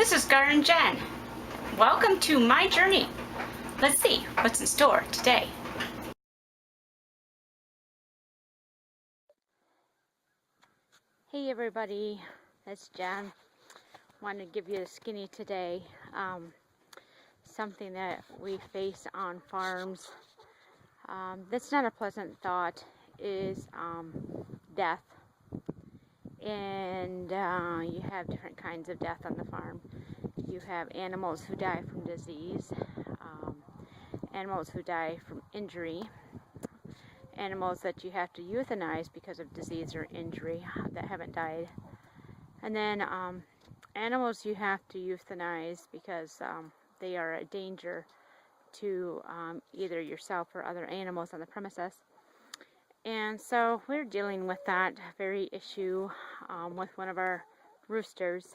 This is Garden Jen. Welcome to my journey. Let's see what's in store today. Hey everybody, it's Jen. Wanted to give you a skinny today. Something that we face on farms that's not a pleasant thought is death. And you have different kinds of death on the farm. You have animals who die from disease, animals who die from injury, animals that you have to euthanize because of disease or injury that haven't died, and then animals you have to euthanize because they are a danger to either yourself or other animals on the premises. And so we're dealing with that very issue with one of our roosters,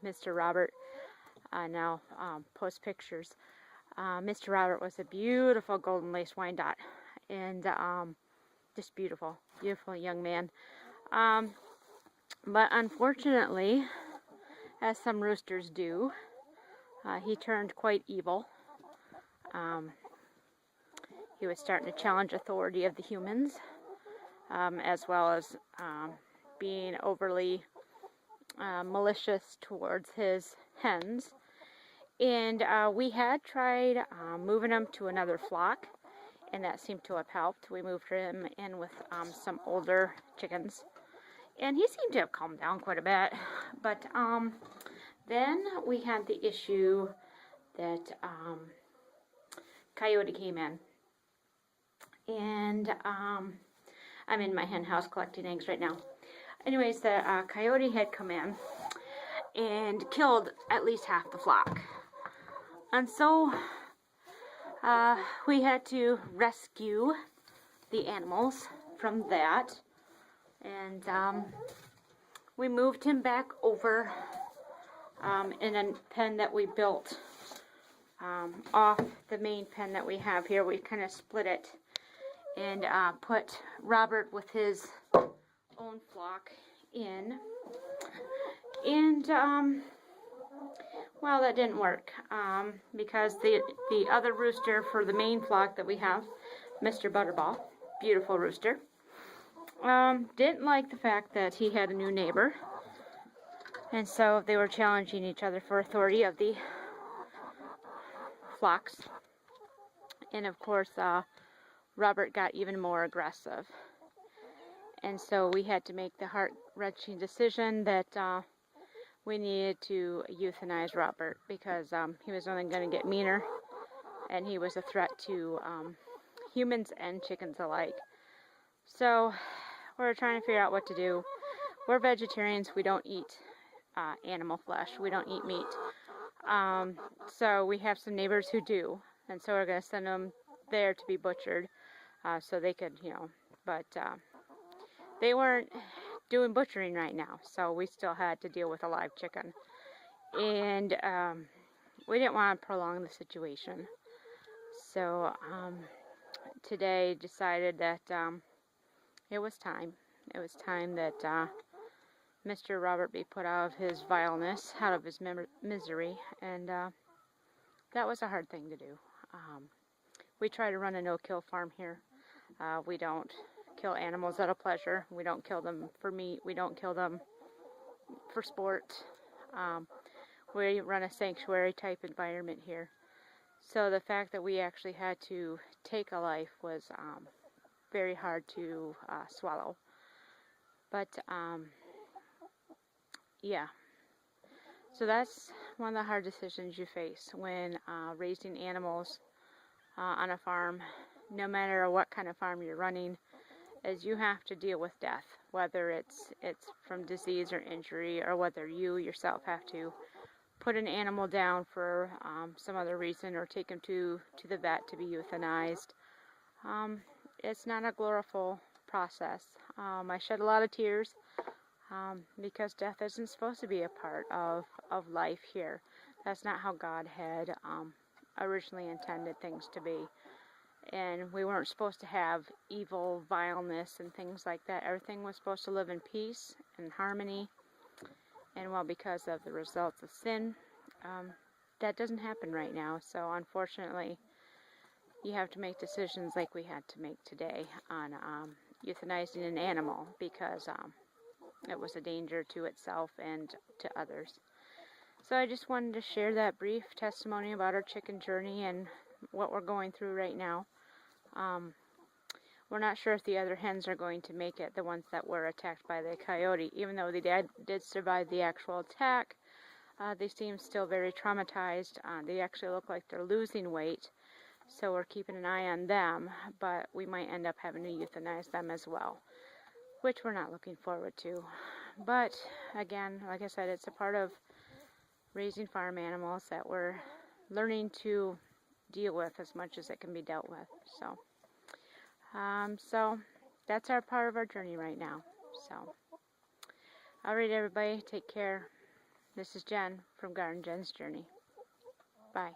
Mr. Robert. Now post pictures. Mr. Robert was a beautiful golden lace Wyandotte, and just beautiful young man. But unfortunately, as some roosters do, he turned quite evil. He was starting to challenge authority of the humans, as well as being overly malicious towards his hens. And we had tried moving him to another flock, and that seemed to have helped. We moved him in with some older chickens, and he seemed to have calmed down quite a bit. But then we had the issue that coyote came in, and I'm in my hen house collecting eggs right now. Anyways, the coyote had come in and killed at least half the flock. And so we had to rescue the animals from that. And we moved him back over in a pen that we built off the main pen that we have here. We kind of split it and put Robert with his own flock in. And well, that didn't work because the other rooster for the main flock that we have, Mr. Butterball, beautiful rooster, didn't like the fact that he had a new neighbor, and so they were challenging each other for authority of the flocks. And of course, Robert got even more aggressive, and so we had to make the heart-wrenching decision that we needed to euthanize Robert because he was only going to get meaner, and he was a threat to humans and chickens alike. So we're trying to figure out what to do. We're vegetarians. We don't eat animal flesh. We don't eat meat. So we have some neighbors who do, and so we're going to send them there to be butchered so they could, but they weren't doing butchering right now, so we still had to deal with a live chicken, and we didn't want to prolong the situation. So today decided that it was time that Mr. Robert be put out of his vileness, out of his misery, and that was a hard thing to do. We try to run a no-kill farm here. We don't kill animals out of pleasure. We don't kill them for meat. We don't kill them for sport. We run a sanctuary type environment here. So the fact that we actually had to take a life was very hard to swallow. But yeah. So that's one of the hard decisions you face when raising animals on a farm, no matter what kind of farm you're running, is you have to deal with death, whether it's from disease or injury, or whether you yourself have to put an animal down for some other reason, or take him to the vet to be euthanized. It's not a glorious process. I shed a lot of tears because death isn't supposed to be a part of life here. That's not how God had originally intended things to be. And we weren't supposed to have evil, vileness, and things like that. Everything was supposed to live in peace and harmony. And well, because of the results of sin, that doesn't happen right now. So unfortunately, you have to make decisions like we had to make today on euthanizing an animal because it was a danger to itself and to others. So I just wanted to share that brief testimony about our chicken journey and what we're going through right now. We're not sure if the other hens are going to make it, the ones that were attacked by the coyote. Even though they did survive the actual attack, they seem still very traumatized. They actually look like they're losing weight, so we're keeping an eye on them, but we might end up having to euthanize them as well, which we're not looking forward to. But again, like I said, it's a part of raising farm animals that we're learning to deal with as much as it can be dealt with. So that's our part of our journey right now. So, all right, everybody, take care. This is Jen from Garden Jen's Journey. Bye.